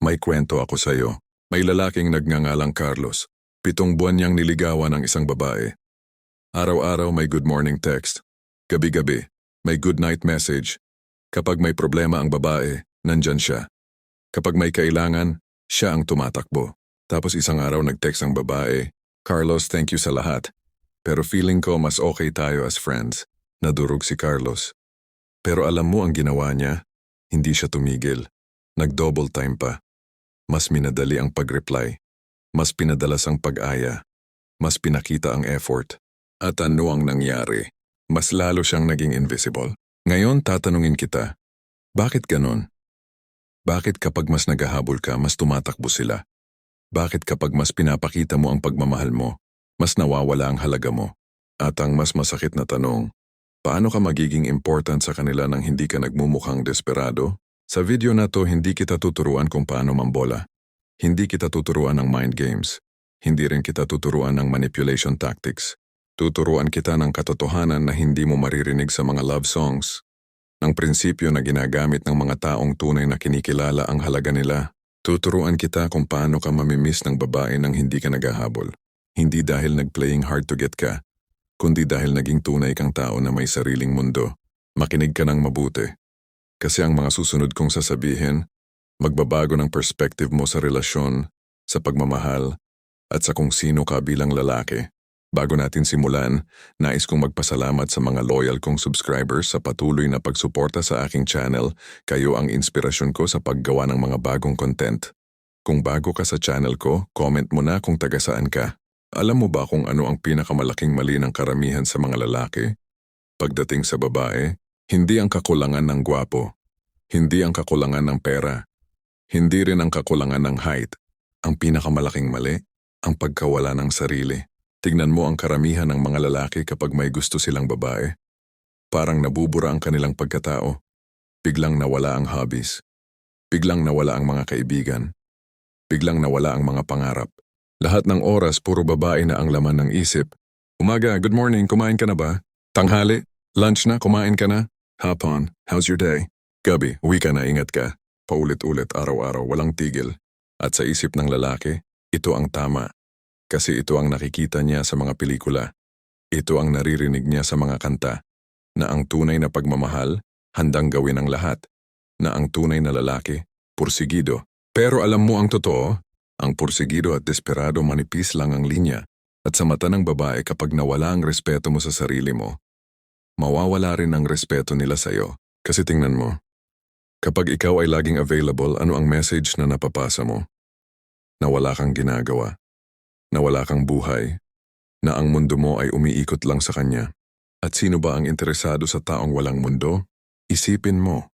May kwento ako sa'yo. May lalaking nagngangalang Carlos. 7 buwan niyang niligawan ng isang babae. Araw-araw may good morning text. Gabi-gabi, may good night message. Kapag may problema ang babae, nandyan siya. Kapag may kailangan, siya ang tumatakbo. Tapos isang araw nag-text ang babae, "Carlos, thank you sa lahat. Pero feeling ko mas okay tayo as friends." Nadurog si Carlos. Pero alam mo ang ginawa niya? Hindi siya tumigil. Nag-double time pa. Mas minadali ang pag-reply. Mas pinadalas ang pag-aya. Mas pinakita ang effort. At ano ang nangyari? Mas lalo siyang naging invisible. Ngayon tatanungin kita, bakit ganon? Bakit kapag mas naghahabol ka, mas tumatakbo sila? Bakit kapag mas pinapakita mo ang pagmamahal mo, mas nawawala ang halaga mo? At ang mas masakit na tanong, paano ka magiging important sa kanila nang hindi ka nagmumukhang desperado? Sa video na to, hindi kita tuturuan kung paano mambola. Hindi kita tuturuan ng mind games. Hindi rin kita tuturuan ng manipulation tactics. Tuturuan kita ng katotohanan na hindi mo maririnig sa mga love songs. Ng prinsipyo na ginagamit ng mga taong tunay na kinikilala ang halaga nila. Tuturuan kita kung paano ka mamimiss ng babae nang hindi ka naghahabol. Hindi dahil nag-playing hard to get ka, kundi dahil naging tunay kang tao na may sariling mundo. Makinig ka ng mabuti. Kasi ang mga susunod kong sasabihin, magbabago ng perspective mo sa relasyon, sa pagmamahal, at sa kung sino ka bilang lalaki. Bago natin simulan, nais kong magpasalamat sa mga loyal kong subscribers sa patuloy na pagsuporta sa aking channel. Kayo ang inspirasyon ko sa paggawa ng mga bagong content. Kung bago ka sa channel ko, comment mo na kung taga saan ka. Alam mo ba kung ano ang pinakamalaking mali ng karamihan sa mga lalaki? Pagdating sa babae, hindi ang kakulangan ng gwapo. Hindi ang kakulangan ng pera. Hindi rin ang kakulangan ng height. Ang pinakamalaking mali, ang pagkawala ng sarili. Tignan mo ang karamihan ng mga lalaki kapag may gusto silang babae. Parang nabubura ang kanilang pagkatao. Biglang nawala ang hobbies. Biglang nawala ang mga kaibigan. Biglang nawala ang mga pangarap. Lahat ng oras puro babae na ang laman ng isip. Umaga, good morning, kumain ka na ba? Tanghali, lunch na, kumain ka na? Hapon, how's your day? Gabi, uwi ka na, ingat ka. Paulit-ulit araw-araw, walang tigil. At sa isip ng lalaki, ito ang tama. Kasi ito ang nakikita niya sa mga pelikula. Ito ang naririnig niya sa mga kanta. Na ang tunay na pagmamahal, handang gawin ang lahat. Na ang tunay na lalaki, pursigido. Pero alam mo ang totoo, ang pursigido at desperado manipis lang ang linya. At sa mata ng babae kapag nawala ang respeto mo sa sarili mo, mawawala rin ang respeto nila sa'yo. Kasi tingnan mo, kapag ikaw ay laging available, ano ang message na napapasa mo? Na wala kang ginagawa. Na wala kang buhay, na ang mundo mo ay umiikot lang sa kanya. At sino ba ang interesado sa taong walang mundo? Isipin mo.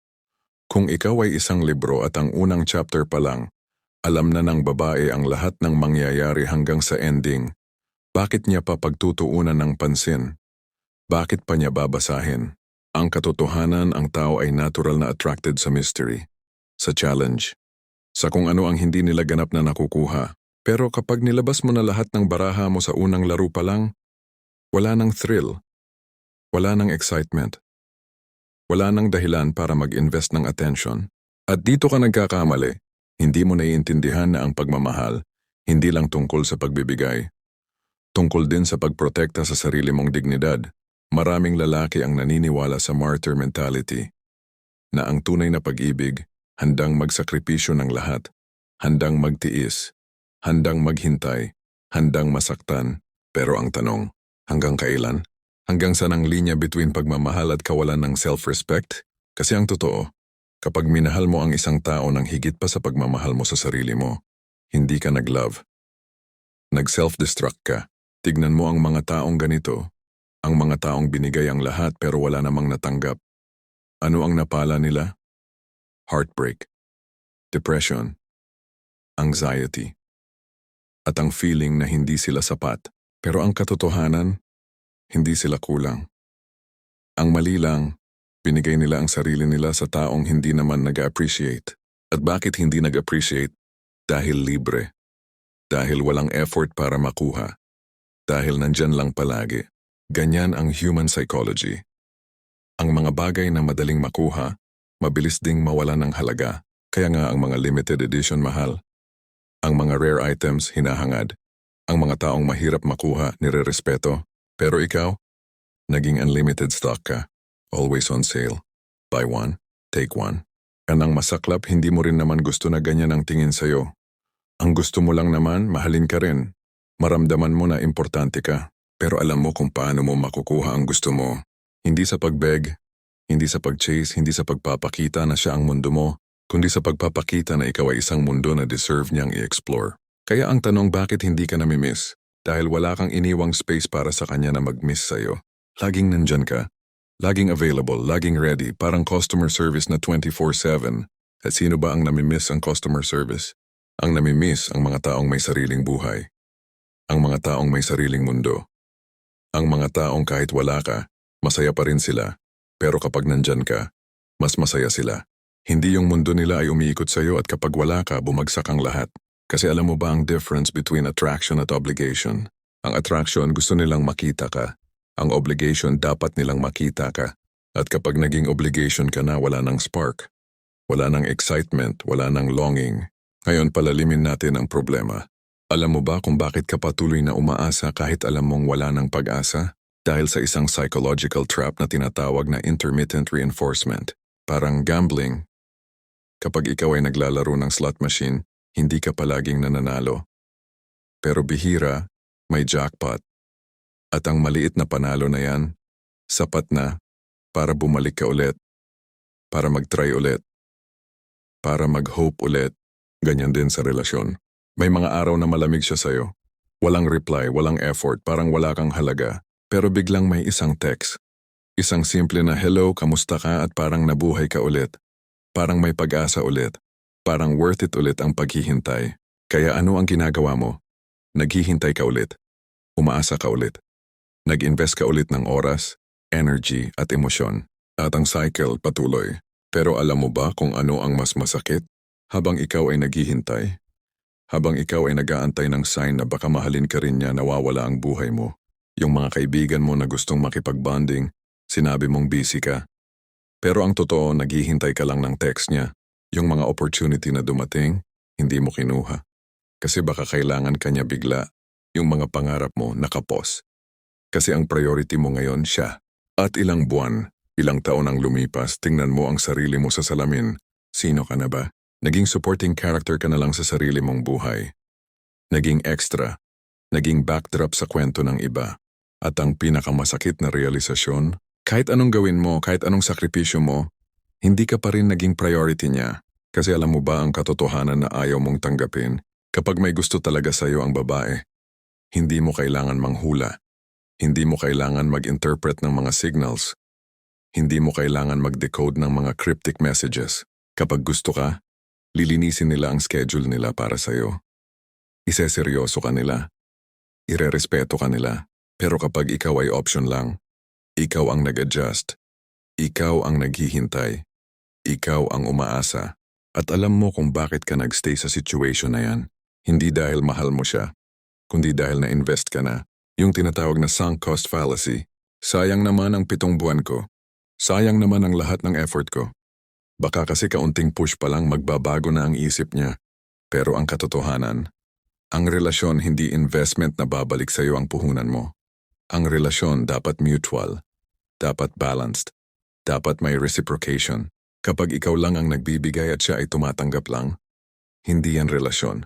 Kung ikaw ay isang libro at ang unang chapter pa lang, alam na ng babae ang lahat ng mangyayari hanggang sa ending, bakit niya pa pagtutuunan ng pansin? Bakit pa niya babasahin? Ang katotohanan, ang tao ay natural na attracted sa mystery, sa challenge, sa kung ano ang hindi nila ganap na nakukuha. Pero kapag nilabas mo na lahat ng baraha mo sa unang laro pa lang, wala nang thrill, wala nang excitement, wala nang dahilan para mag-invest ng attention. At dito ka nagkakamali, hindi mo naiintindihan na ang pagmamahal, hindi lang tungkol sa pagbibigay. Tungkol din sa pagprotekta sa sarili mong dignidad. Maraming lalaki ang naniniwala sa martyr mentality, na ang tunay na pag-ibig, handang magsakripisyo ng lahat, handang magtiis, handang maghintay, handang masaktan. Pero ang tanong, hanggang kailan? Hanggang saan ang linya between pagmamahal at kawalan ng self-respect? Kasi ang totoo, kapag minahal mo ang isang tao ng higit pa sa pagmamahal mo sa sarili mo, hindi ka nag-love. Nag-self-destruct ka. Tignan mo ang mga taong ganito, ang mga taong binigay ang lahat pero wala namang natanggap. Ano ang napala nila? Heartbreak, depression, anxiety. At ang feeling na hindi sila sapat. Pero ang katotohanan, hindi sila kulang. Ang mali lang, binigay nila ang sarili nila sa taong hindi naman nag-appreciate. At bakit hindi nag-appreciate? Dahil libre. Dahil walang effort para makuha. Dahil nandyan lang palagi. Ganyan ang human psychology. Ang mga bagay na madaling makuha, mabilis ding mawala ng halaga. Kaya nga ang mga limited edition mahal. Ang mga rare items hinahangad. Ang mga taong mahirap makuha nirerespeto. Pero ikaw, naging unlimited stock ka. Always on sale. Buy one, take one. Kanang masaklap, hindi mo rin naman gusto na ganyan ang tingin sa'yo. Ang gusto mo lang naman, mahalin ka rin. Maramdaman mo na importante ka. Pero alam mo kung paano mo makukuha ang gusto mo. Hindi sa pagbeg, hindi sa pag-chase, hindi sa pagpapakita na siya ang mundo mo, kundi sa pagpapakita na ikaw ay isang mundo na deserve niyang i-explore. Kaya ang tanong, bakit hindi ka namimiss? Dahil wala kang iniwang space para sa kanya na mag-miss sa'yo. Laging nandyan ka. Laging available, laging ready, parang customer service na 24/7. At sino ba ang namimiss ang customer service? Ang namimiss ang mga taong may sariling buhay. Ang mga taong may sariling mundo. Ang mga taong kahit wala ka, masaya pa rin sila. Pero kapag nandyan ka, mas masaya sila. Hindi yung mundo nila ay umiikot sa'yo at kapag wala ka, bumagsak ang lahat. Kasi alam mo ba ang difference between attraction at obligation? Ang attraction, gusto nilang makita ka. Ang obligation, dapat nilang makita ka. At kapag naging obligation ka na, wala nang spark. Wala nang excitement, wala nang longing. Ngayon palalimin natin ang problema. Alam mo ba kung bakit ka patuloy na umaasa kahit alam mong wala nang pag-asa? Dahil sa isang psychological trap na tinatawag na intermittent reinforcement. Parang gambling. Kapag ikaw ay naglalaro ng slot machine, hindi ka palaging nananalo. Pero bihira, may jackpot. At ang maliit na panalo na yan, sapat na para bumalik ka ulit. Para mag-try ulit. Para mag-hope ulit. Ganyan din sa relasyon. May mga araw na malamig siya sa'yo. Walang reply, walang effort, parang wala kang halaga. Pero biglang may isang text. Isang simple na hello, kamusta ka at parang nabuhay ka ulit. Parang may pag-asa ulit. Parang worth it ulit ang paghihintay. Kaya ano ang ginagawa mo? Naghihintay ka ulit. Umaasa ka ulit. Nag-invest ka ulit ng oras, energy at emosyon. At ang cycle patuloy. Pero alam mo ba kung ano ang mas masakit? Habang ikaw ay naghihintay. Habang ikaw ay nag-aantay ng sign na baka mahalin ka rin niya, nawawala ang buhay mo. Yung mga kaibigan mo na gustong makipag-bonding, sinabi mong busy ka. Pero ang totoo, naghihintay ka lang ng text niya. Yung mga opportunity na dumating, hindi mo kinuha. Kasi baka kailangan ka niya bigla. Yung mga pangarap mo nakapos. Kasi ang priority mo ngayon siya. At ilang buwan, ilang taon ang lumipas, tingnan mo ang sarili mo sa salamin. Sino ka na ba? Naging supporting character ka na lang sa sarili mong buhay. Naging extra. Naging backdrop sa kwento ng iba. At ang pinakamasakit na realisasyon, kahit anong gawin mo, kahit anong sakripisyo mo, hindi ka pa rin naging priority niya. Kasi alam mo ba ang katotohanan na ayaw mong tanggapin? Kapag may gusto talaga sa'yo ang babae, hindi mo kailangan manghula. Hindi mo kailangan mag-interpret ng mga signals. Hindi mo kailangan mag-decode ng mga cryptic messages. Kapag gusto ka, lilinisin nila ang schedule nila para sa'yo. Iseseryoso ka nila. Irerespeto ka nila. Pero kapag ikaw ay option lang, ikaw ang nag-adjust. Ikaw ang naghihintay. Ikaw ang umaasa. At alam mo kung bakit ka nagstay sa situation na yan. Hindi dahil mahal mo siya, kundi dahil na-invest ka na. Yung tinatawag na sunk cost fallacy. Sayang naman ang 7 buwan ko. Sayang naman ang lahat ng effort ko. Baka kasi kaunting push pa lang magbabago na ang isip niya. Pero ang katotohanan, ang relasyon hindi investment na babalik sa iyo ang puhunan mo. Ang relasyon dapat mutual, dapat balanced, dapat may reciprocation. Kapag ikaw lang ang nagbibigay at siya ay tumatanggap lang, hindi yan relasyon.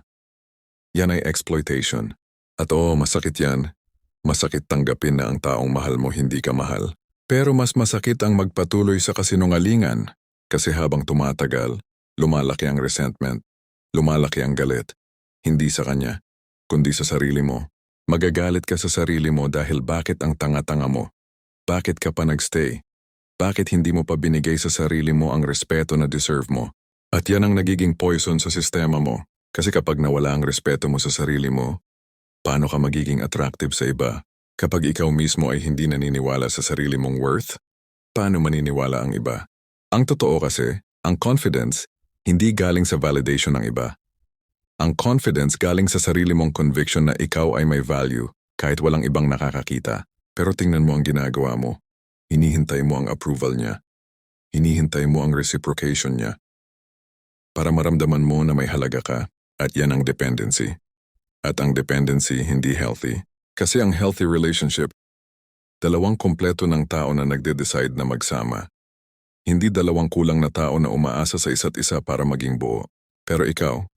Yan ay exploitation. At oo, masakit yan. Masakit tanggapin na ang taong mahal mo hindi ka mahal. Pero mas masakit ang magpatuloy sa kasinungalingan. Kasi habang tumatagal, lumalaki ang resentment, lumalaki ang galit. Hindi sa kanya, kundi sa sarili mo. Magagalit ka sa sarili mo dahil bakit ang tanga-tanga mo? Bakit ka pa nagstay? Bakit hindi mo pa binigay sa sarili mo ang respeto na deserve mo? At yan ang nagiging poison sa sistema mo. Kasi kapag nawala ang respeto mo sa sarili mo, paano ka magiging attractive sa iba? Kapag ikaw mismo ay hindi naniniwala sa sarili mong worth, paano maniniwala ang iba? Ang totoo kasi, ang confidence, hindi galing sa validation ng iba. Ang confidence galing sa sarili mong conviction na ikaw ay may value kahit walang ibang nakakakita. Pero tingnan mo ang ginagawa mo. Hinihintay mo ang approval niya. Hinihintay mo ang reciprocation niya. para maramdaman mo na may halaga ka, at yan ang dependency. At ang dependency hindi healthy. Kasi ang healthy relationship, dalawang kumpleto ng tao na nagde-decide na magsama. Hindi dalawang kulang na tao na umaasa sa isa't isa para maging buo. Pero ikaw,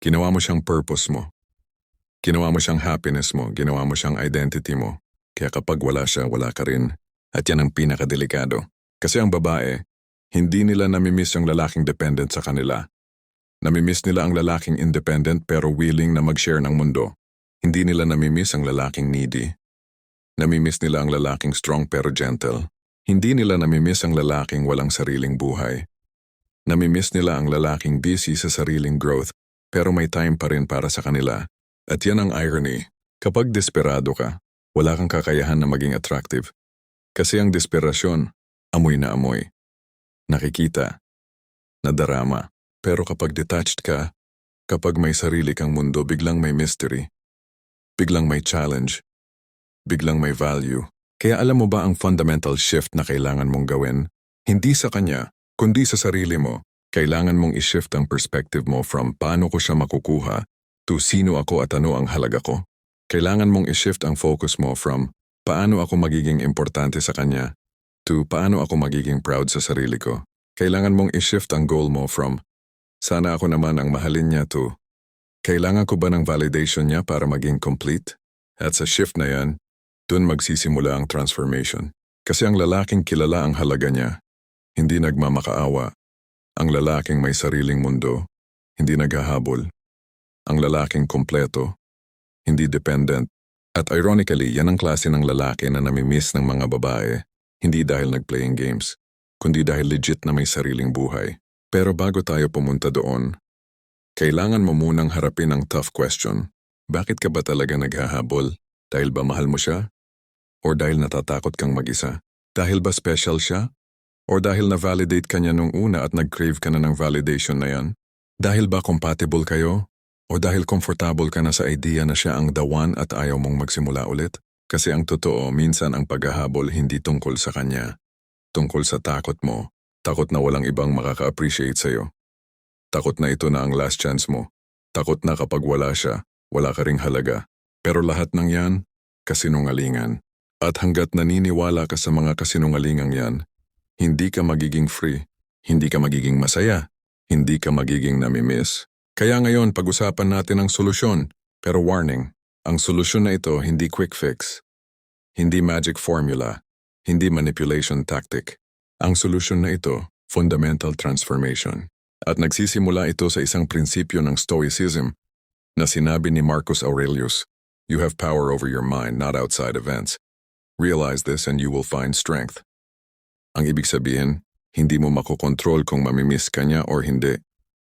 ginawa mo siyang purpose mo. Ginawa mo siyang happiness mo, ginawa mo siyang identity mo. Kaya kapag wala siya, wala ka rin. At yan ang pinakadelikado. Kasi ang babae, hindi nila namimiss yung lalaking dependent sa kanila. Namimiss nila ang lalaking independent pero willing na mag-share ng mundo. Hindi nila namimiss ang lalaking needy. Namimiss nila ang lalaking strong pero gentle. Hindi nila namimiss ang lalaking walang sariling buhay. Namimiss nila ang lalaking busy sa sariling growth pero may time pa rin para sa kanila. At yan ang irony. Kapag desperado ka, wala kang kakayahan na maging attractive. Kasi ang desperasyon, amoy na amoy. Nakikita, nadarama. Pero kapag detached ka, kapag may sarili kang mundo, biglang may mystery. Biglang may challenge. Biglang may value. Kaya alam mo ba ang fundamental shift na kailangan mong gawin? Hindi sa kanya, kundi sa sarili mo. Kailangan mong i-shift ang perspective mo from paano ko siya makukuha to sino ako at ano ang halaga ko. Kailangan mong i-shift ang focus mo from paano ako magiging importante sa kanya to paano ako magiging proud sa sarili ko. Kailangan mong i-shift ang goal mo from sana ako naman ang mahalin niya to kailangan ko ba ng validation niya para maging complete? At sa shift na yan, dun magsisimula ang transformation. Kasi ang lalaking kilala ang halaga niya, hindi nagmamakaawa. Ang lalaking may sariling mundo, hindi naghahabol. Ang lalaking kompleto, hindi dependent. At ironically, yan ang klase ng lalaki na namimiss ng mga babae, hindi dahil nag-playing games, kundi dahil legit na may sariling buhay. Pero bago tayo pumunta doon, kailangan mo munang harapin ang tough question. Bakit ka ba talaga naghahabol? Dahil ba mahal mo siya? Or dahil natatakot kang mag-isa? Dahil ba special siya? Or dahil na-validate ka niya nung una at nag-crave ka na ng validation na yan? Dahil ba compatible kayo? O dahil comfortable ka na sa idea na siya ang the one at ayaw mong magsimula ulit? Kasi ang totoo, minsan ang paghahabol hindi tungkol sa kanya. Tungkol sa takot mo. Takot na walang ibang makaka-appreciate sa'yo. Takot na ito na ang last chance mo. Takot na kapag wala siya, wala ka ring halaga. Pero lahat ng yan, kasinungalingan. At hanggat naniniwala ka sa mga kasinungalingang yan, hindi ka magiging free, hindi ka magiging masaya, hindi ka magiging namimiss. Kaya ngayon, pag-usapan natin ang solusyon. Pero warning, ang solusyon na ito hindi quick fix. Hindi magic formula, hindi manipulation tactic. Ang solusyon na ito, fundamental transformation. At nagsisimula ito sa isang prinsipyo ng Stoicism na sinabi ni Marcus Aurelius, "You have power over your mind, not outside events. Realize this and you will find strength." Ang ibig sabihin, hindi mo makokontrol kung mamimiss ka niya or hindi.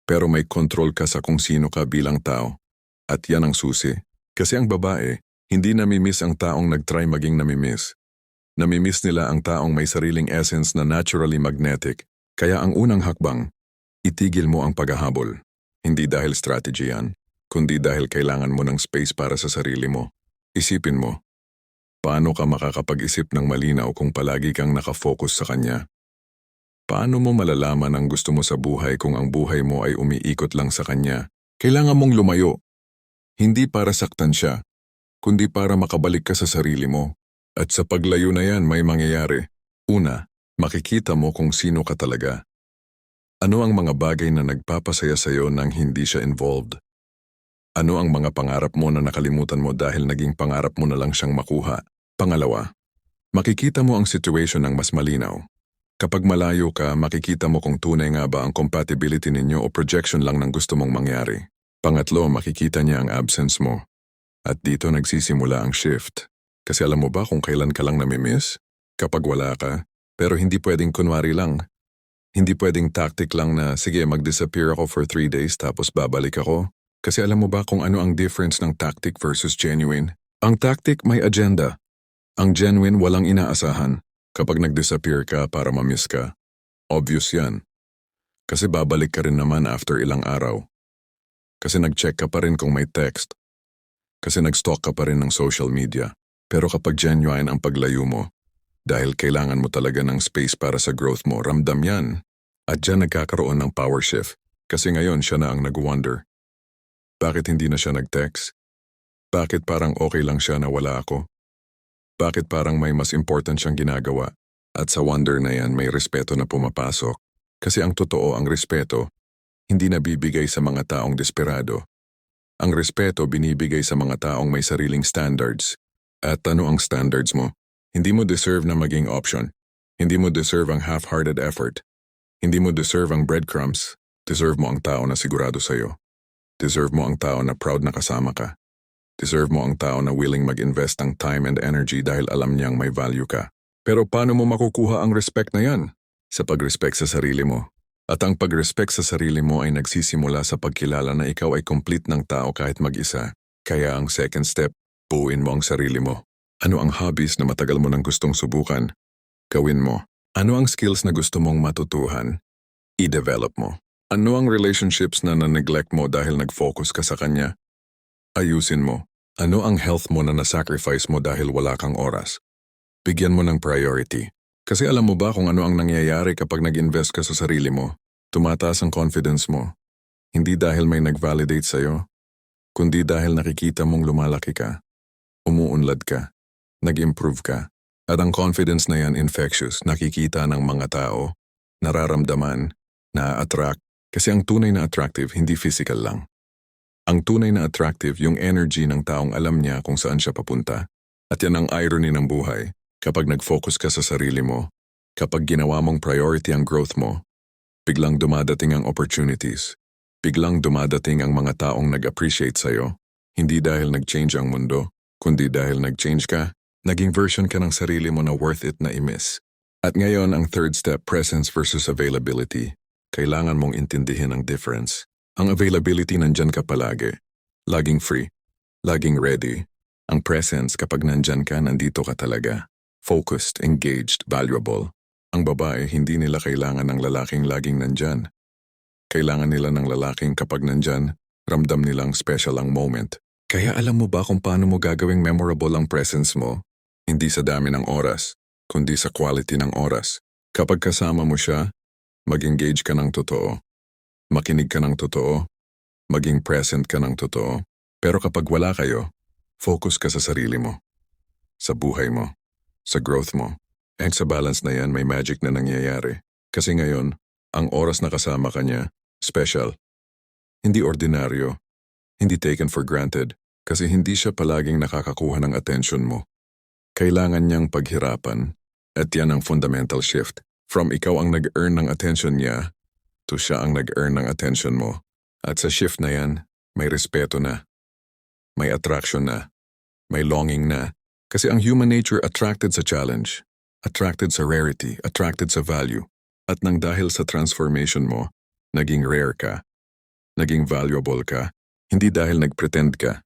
Pero may kontrol ka sa kung sino ka bilang tao. At yan ang susi. Kasi ang babae, hindi namimiss ang taong nag-try maging namimiss. Namimiss nila ang taong may sariling essence na naturally magnetic. Kaya ang unang hakbang, itigil mo ang paghahabol. Hindi dahil strategy yan, kundi dahil kailangan mo ng space para sa sarili mo. Isipin mo, paano ka makakapag-isip ng malinaw kung palagi kang nakafocus sa kanya? Paano mo malalaman ang gusto mo sa buhay kung ang buhay mo ay umiikot lang sa kanya? Kailangan mong lumayo. Hindi para saktan siya, kundi para makabalik ka sa sarili mo. At sa paglayo na yan may mangyayari. Una, makikita mo kung sino ka talaga. Ano ang mga bagay na nagpapasaya sa'yo nang hindi siya involved? Ano ang mga pangarap mo na nakalimutan mo dahil naging pangarap mo na lang siyang makuha? Pangalawa, makikita mo ang situation ng mas malinaw. Kapag malayo ka, makikita mo kung tunay nga ba ang compatibility ninyo o projection lang ng gusto mong mangyari. Pangatlo, makikita niya ang absence mo. At dito nagsisimula ang shift. Kasi alam mo ba kung kailan ka lang namimiss? Kapag wala ka. Pero hindi pwedeng kunwari lang. Hindi pwedeng tactic lang na, sige, mag-disappear ako for 3 days tapos babalik ako. Kasi alam mo ba kung ano ang difference ng tactic versus genuine? Ang tactic may agenda. Ang genuine walang inaasahan. Kapag nag-disappear ka para mamiss ka, obvious yan. Kasi babalik ka rin naman after ilang araw. Kasi nag-check ka pa rin kung may text. Kasi nag-stalk ka pa rin ng social media. Pero kapag genuine ang paglayo mo, dahil kailangan mo talaga ng space para sa growth mo, ramdam yan. At dyan nagkakaroon ng power shift. Kasi ngayon siya na ang nag-wonder. Bakit hindi na siya nag-text? Bakit parang okay lang siya na wala ako? Bakit parang may mas important siyang ginagawa? At sa wonder na yan may respeto na pumapasok. Kasi ang totoo, ang respeto, hindi nabibigay sa mga taong desperado. Ang respeto binibigay sa mga taong may sariling standards. At ano ang standards mo? Hindi mo deserve na maging option. Hindi mo deserve ang half-hearted effort. Hindi mo deserve ang breadcrumbs. Deserve mo ang tao na sigurado sa'yo. Deserve mo ang tao na proud na kasama ka. Deserve mo ang tao na willing mag-invest ng time and energy dahil alam niyang may value ka. Pero paano mo makukuha ang respect na yan? Sa pag-respect sa sarili mo. At ang pag-respect sa sarili mo ay nagsisimula sa pagkilala na ikaw ay complete ng tao kahit mag-isa. Kaya ang second step, buuin mo ang sarili mo. Ano ang hobbies na matagal mo nang gustong subukan? Gawin mo. Ano ang skills na gusto mong matutuhan? I-develop mo. Ano ang relationships na na-neglect mo dahil nag-focus ka sa kanya? Ayusin mo. Ano ang health mo na na-sacrifice mo dahil wala kang oras? Bigyan mo ng priority. Kasi alam mo ba kung ano ang nangyayari kapag nag-invest ka sa sarili mo? Tumataas ang confidence mo. Hindi dahil may nag-validate sa'yo, kundi dahil nakikita mong lumalaki ka, umuunlad ka, nag-improve ka. At ang confidence na yan infectious, nakikita ng mga tao, nararamdaman, na-attract. Kasi ang tunay na attractive, hindi physical lang. Ang tunay na attractive, yung energy ng taong alam niya kung saan siya papunta. At yan ang irony ng buhay. Kapag nag-focus ka sa sarili mo, kapag ginawa mong priority ang growth mo, biglang dumadating ang opportunities. Biglang dumadating ang mga taong nag-appreciate sa'yo. Hindi dahil nag-change ang mundo, kundi dahil nag-change ka, naging version ka ng sarili mo na worth it na i-miss. At ngayon ang third step, presence versus availability. Kailangan mong intindihin ang difference. Ang availability nandyan ka palagi. Laging free. Laging ready. Ang presence kapag nandyan ka, nandito ka talaga. Focused, engaged, valuable. Ang babae, hindi nila kailangan ng lalaking laging nandyan. Kailangan nila ng lalaking kapag nandyan, ramdam nilang special ang moment. Kaya alam mo ba kung paano mo gagawing memorable ang presence mo? Hindi sa dami ng oras, kundi sa quality ng oras. Kapag kasama mo siya, mag-engage ka ng totoo. Makinig ka ng totoo. Maging present ka ng totoo. Pero kapag wala kayo, focus ka sa sarili mo. Sa buhay mo. Sa growth mo. And sa balance na yan, may magic na nangyayari. Kasi ngayon, ang oras na kasama ka niya, special. Hindi ordinaryo. Hindi taken for granted. Kasi hindi siya palaging nakakakuha ng attention mo. Kailangan niyang paghirapan. At yan ang fundamental shift. From ikaw ang nag-earn ng attention niya, to siya ang nag-earn ng attention mo. At sa shift na yan, may respeto na. May attraction na. May longing na. Kasi ang human nature attracted sa challenge. Attracted sa rarity. Attracted sa value. At nang dahil sa transformation mo, naging rare ka. Naging valuable ka. Hindi dahil nag-pretend ka.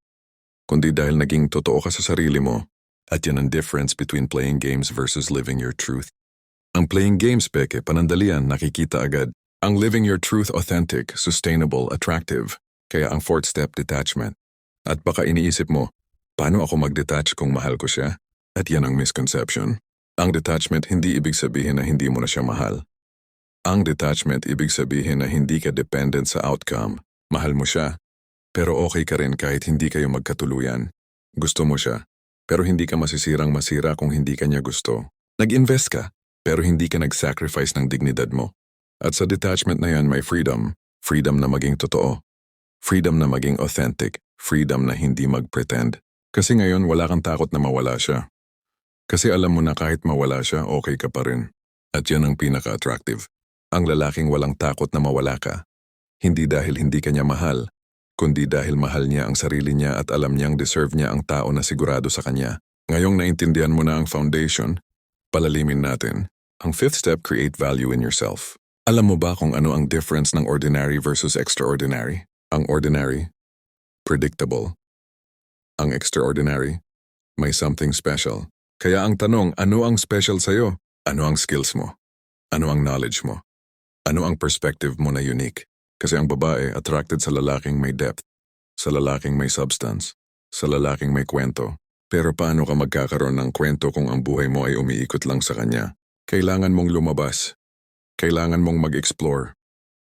Kundi dahil naging totoo ka sa sarili mo. At yan ang difference between playing games versus living your truth. Ang playing games, peke, panandalian, nakikita agad. Ang living your truth, authentic, sustainable, attractive. Kaya ang fourth step, detachment. At baka iniisip mo, paano ako mag-detach kung mahal ko siya? At yan ang misconception. Ang detachment hindi ibig sabihin na hindi mo na siya mahal. Ang detachment ibig sabihin na hindi ka dependent sa outcome. Mahal mo siya, pero okay ka rin kahit hindi kayo magkatuluyan. Gusto mo siya, pero hindi ka masisirang masira kung hindi ka niya gusto. Nag-invest ka, pero hindi ka nag-sacrifice ng dignidad mo. At sa detachment na yan may freedom. Freedom na maging totoo. Freedom na maging authentic. Freedom na hindi mag-pretend. Kasi ngayon wala kang takot na mawala siya. Kasi alam mo na kahit mawala siya, okay ka pa rin. At yan ang pinaka-attractive. Ang lalaking walang takot na mawala ka. Hindi dahil hindi ka niya mahal, kundi dahil mahal niya ang sarili niya at alam niyang deserve niya ang tao na sigurado sa kanya. Ngayong naintindihan mo na ang foundation, palalimin natin. Ang fifth step, create value in yourself. Alam mo ba kung ano ang difference ng ordinary versus extraordinary? Ang ordinary, predictable. Ang extraordinary, may something special. Kaya ang tanong, ano ang special sa'yo? Ano ang skills mo? Ano ang knowledge mo? Ano ang perspective mo na unique? Kasi ang babae attracted sa lalaking may depth, sa lalaking may substance, sa lalaking may kwento. Pero paano ka magkakaroon ng kwento kung ang buhay mo ay umiikot lang sa kanya? Kailangan mong lumabas. Kailangan mong mag-explore.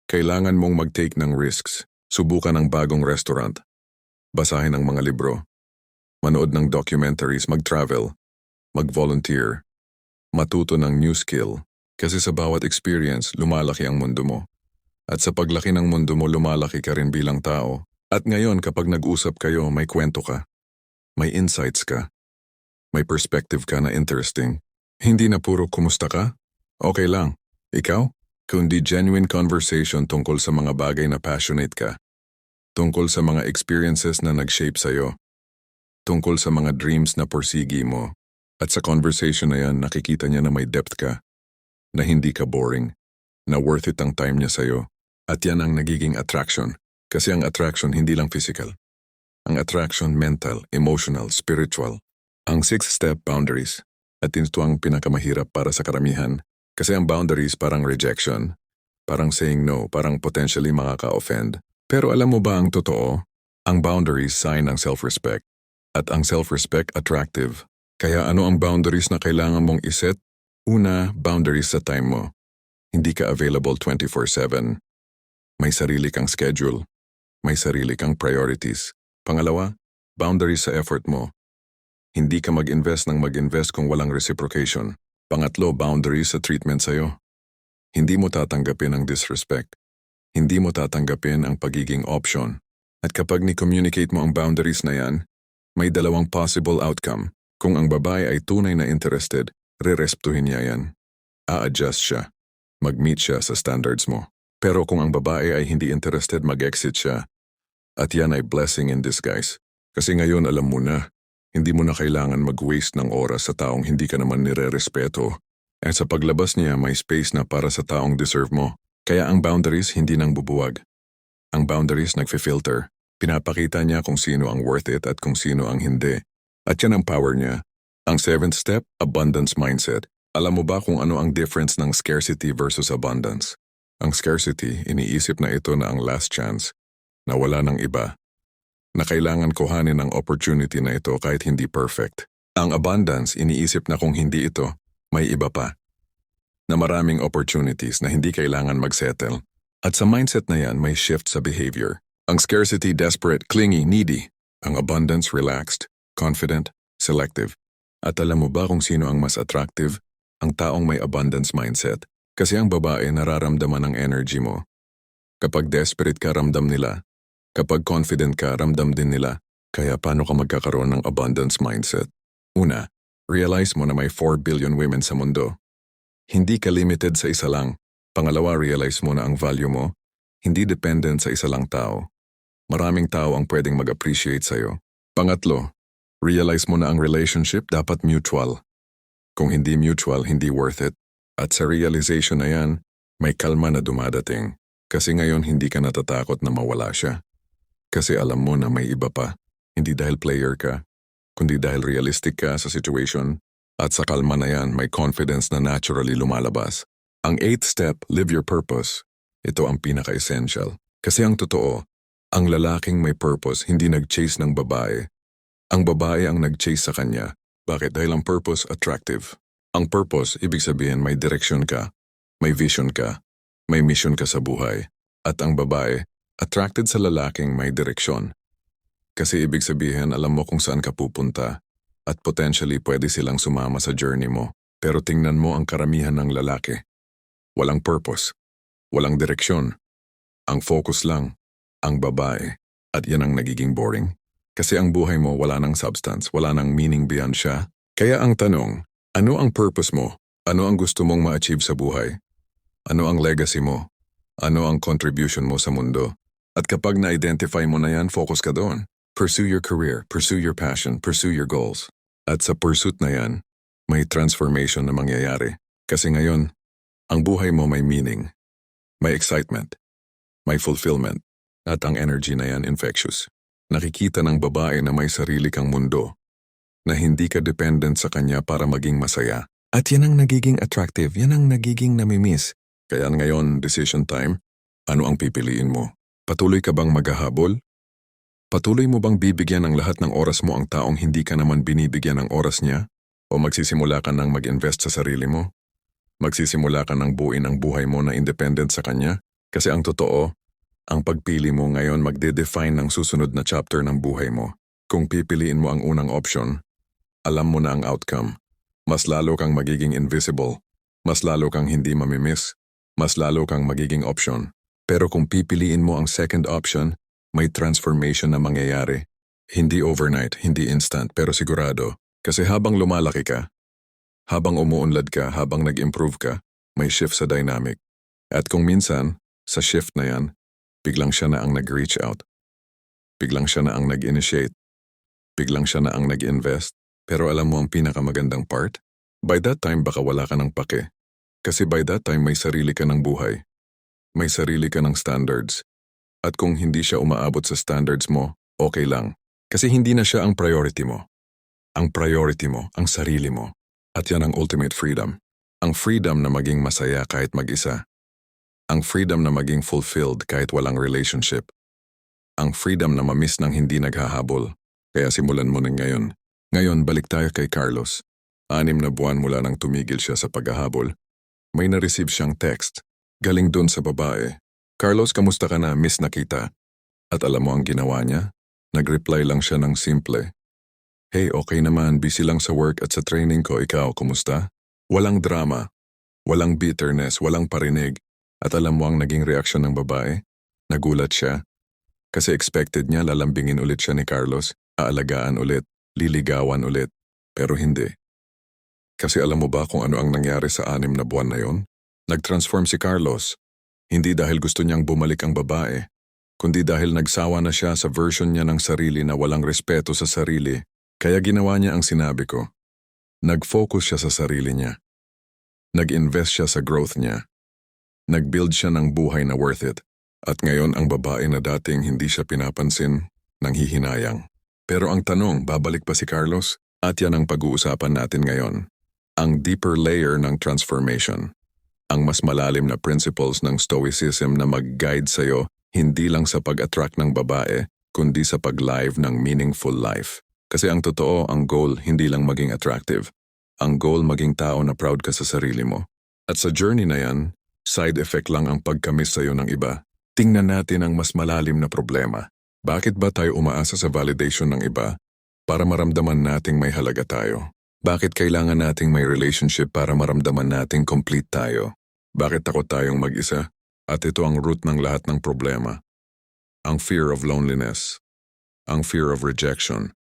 Kailangan mong mag-take ng risks. Subukan ang bagong restaurant. Basahin ang mga libro. Manood ng documentaries, mag-travel. Mag-volunteer. Matuto ng new skill. Kasi sa bawat experience, lumalaki ang mundo mo. At sa paglaki ng mundo mo, lumalaki ka rin bilang tao. At ngayon kapag nag-usap kayo, may kwento ka. May insights ka. May perspective ka na interesting. Hindi na puro kumusta ka? Okay lang. Ikaw? Kundi genuine conversation tungkol sa mga bagay na passionate ka. Tungkol sa mga experiences na nag-shape sa'yo. Tungkol sa mga dreams na porsigi mo. At sa conversation na yan, nakikita niya na may depth ka. Na hindi ka boring. Na worth it ang time niya sa'yo. At yan ang nagiging attraction. Kasi ang attraction hindi lang physical. Ang attraction mental, emotional, spiritual. Ang 6-step boundaries. At ito ang pinakamahirap para sa karamihan. Kasi ang boundaries parang rejection. Parang saying no, parang potentially makaka-offend. Pero alam mo ba ang totoo? Ang boundaries sign ng self-respect. At ang self-respect attractive. Kaya ano ang boundaries na kailangan mong iset? Una, boundaries sa time mo. Hindi ka available 24/7. May sarili kang schedule. May sarili kang priorities. Pangalawa, boundaries sa effort mo. Hindi ka mag-invest ng mag-invest kung walang reciprocation. Pangatlo, boundaries sa treatment sa'yo. Hindi mo tatanggapin ang disrespect. Hindi mo tatanggapin ang pagiging option. At kapag ni-communicate mo ang boundaries na yan, may dalawang possible outcome. Kung ang babae ay tunay na interested, re-respetuhin niya yan. A-adjust siya. Mag-meet siya sa standards mo. Pero kung ang babae ay hindi interested, mag-exit siya. At yan ay blessing in disguise. Kasi ngayon alam mo na, hindi mo na kailangan mag-waste ng oras sa taong hindi ka naman nire-respeto. At sa paglabas niya, may space na para sa taong deserve mo. Kaya ang boundaries hindi nang bubuwag. Ang boundaries nagfi-filter. Pinapakita niya kung sino ang worth it at kung sino ang hindi. At yan ang power niya. Ang 7th step, abundance mindset. Alam mo ba kung ano ang difference ng scarcity versus abundance? Ang scarcity, iniisip na ito na ang last chance. Na wala ng iba. Na kailangan kuhanin ang opportunity na ito kahit hindi perfect. Ang abundance, iniisip na kung hindi ito, may iba pa. Na maraming opportunities na hindi kailangan mag-settle. At sa mindset na yan, may shift sa behavior. Ang scarcity, desperate, clingy, needy. Ang abundance, relaxed, confident, selective. At alam mo ba kung sino ang mas attractive? Ang taong may abundance mindset. Kasi ang babae nararamdaman ang energy mo. Kapag desperate ka, ramdam nila. Kapag confident ka, ramdam din nila. Kaya paano ka magkakaroon ng abundance mindset? Una, realize mo na may 4 billion women sa mundo. Hindi ka limited sa isa lang. Pangalawa, realize mo na ang value mo, hindi dependent sa isa lang tao. Maraming tao ang pwedeng mag-appreciate sa'yo. Pangatlo, realize mo na ang relationship dapat mutual. Kung hindi mutual, hindi worth it. At sa realization na yan, may kalma na dumadating. Kasi ngayon hindi ka natatakot na mawala siya. Kasi alam mo na may iba pa. Hindi dahil player ka, kundi dahil realistic ka sa situation. At sa kalma na yan, may confidence na naturally lumalabas. Ang 8th step, live your purpose. Ito ang pinaka-essential. Kasi ang totoo, ang lalaking may purpose hindi nag-chase ng babae. Ang babae ang nag-chase sa kanya. Bakit? Dahil ang purpose attractive. Ang purpose, ibig sabihin may direction ka, may vision ka, may mission ka sa buhay. At ang babae, attracted sa lalaking may direksyon. Kasi ibig sabihin alam mo kung saan ka pupunta at potentially pwede silang sumama sa journey mo. Pero tingnan mo ang karamihan ng lalaki. Walang purpose, walang direksyon. Ang focus lang, ang babae. At yan ang nagiging boring. Kasi ang buhay mo wala ng substance, wala ng meaning beyond siya. Kaya ang tanong, ano ang purpose mo? Ano ang gusto mong ma-achieve sa buhay? Ano ang legacy mo? Ano ang contribution mo sa mundo? At kapag na-identify mo na yan, focus ka doon. Pursue your career, pursue your passion, pursue your goals. At sa pursuit na yan, may transformation na mangyayari. Kasi ngayon, ang buhay mo may meaning, may excitement, may fulfillment, at ang energy na yan infectious. Nakikita ng babae na may sarili kang mundo, na hindi ka dependent sa kanya para maging masaya. At yan ang nagiging attractive, yan ang nagiging namimiss. Kaya ngayon, decision time, ano ang pipiliin mo? Patuloy ka bang maghahabol? Patuloy mo bang bibigyan ng lahat ng oras mo ang taong hindi ka naman binibigyan ng oras niya? O magsisimula ka ng mag-invest sa sarili mo? Magsisimula ka ng buuin ang buhay mo na independent sa kanya? Kasi ang totoo, ang pagpili mo ngayon magde-define ng susunod na chapter ng buhay mo. Kung pipiliin mo ang unang option, alam mo na ang outcome. Mas lalo kang magiging invisible. Mas lalo kang hindi mamimiss. Mas lalo kang magiging option. Pero kung pipiliin mo ang second option, may transformation na mangyayari. Hindi overnight, hindi instant, pero sigurado. Kasi habang lumalaki ka, habang umuunlad ka, habang nag-improve ka, may shift sa dynamic. At kung minsan, sa shift na yan, biglang siya na ang nag-reach out. Biglang siya na ang nag-initiate. Biglang siya na ang nag-invest. Pero alam mo ang pinakamagandang part? By that time baka wala ka ng pake. Kasi by that time may sarili ka ng buhay. May sarili ka ng standards. At kung hindi siya umaabot sa standards mo, okay lang. Kasi hindi na siya ang priority mo. Ang priority mo, ang sarili mo. At yan ang ultimate freedom. Ang freedom na maging masaya kahit mag-isa. Ang freedom na maging fulfilled kahit walang relationship. Ang freedom na mamiss ng hindi naghahabol. Kaya simulan mo na ngayon. Ngayon, balik tayo kay Carlos. 6 na buwan mula nang tumigil siya sa paghahabol. May na-receive siyang text. Galing dun sa babae. Carlos, kamusta ka na? Miss na kita. At alam mo ang ginawa niya? Nag-reply lang siya ng simple. Hey, okay naman. Busy lang sa work at sa training ko. Ikaw, kumusta? Walang drama. Walang bitterness. Walang parinig. At alam mo ang naging reaksyon ng babae? Nagulat siya. Kasi expected niya lalambingin ulit siya ni Carlos. Aalagaan ulit. Liligawan ulit. Pero hindi. Kasi alam mo ba kung ano ang nangyari sa 6 na buwan na yon? Nag-transform si Carlos. Hindi dahil gusto niyang bumalik ang babae, kundi dahil nagsawa na siya sa version niya ng sarili na walang respeto sa sarili. Kaya ginawa niya ang sinabi ko. Nag-focus siya sa sarili niya. Nag-invest siya sa growth niya. Nag-build siya ng buhay na worth it. At ngayon ang babae na dating hindi siya pinapansin, nanghihinayang. Pero ang tanong, babalik pa si Carlos? At yan ang pag-uusapan natin ngayon. Ang deeper layer ng transformation. Ang mas malalim na principles ng stoicism na mag-guide sa'yo hindi lang sa pag-attract ng babae, kundi sa pag-live ng meaningful life. Kasi ang totoo, ang goal hindi lang maging attractive. Ang goal maging tao na proud ka sa sarili mo. At sa journey na yan, side effect lang ang pagkamis sa'yo ng iba. Tingnan natin ang mas malalim na problema. Bakit ba tayo umaasa sa validation ng iba para maramdaman nating may halaga tayo? Bakit kailangan nating may relationship para maramdaman nating complete tayo? Bakit takot tayong mag-isa? At ito ang root ng lahat ng problema. Ang fear of loneliness. Ang fear of rejection.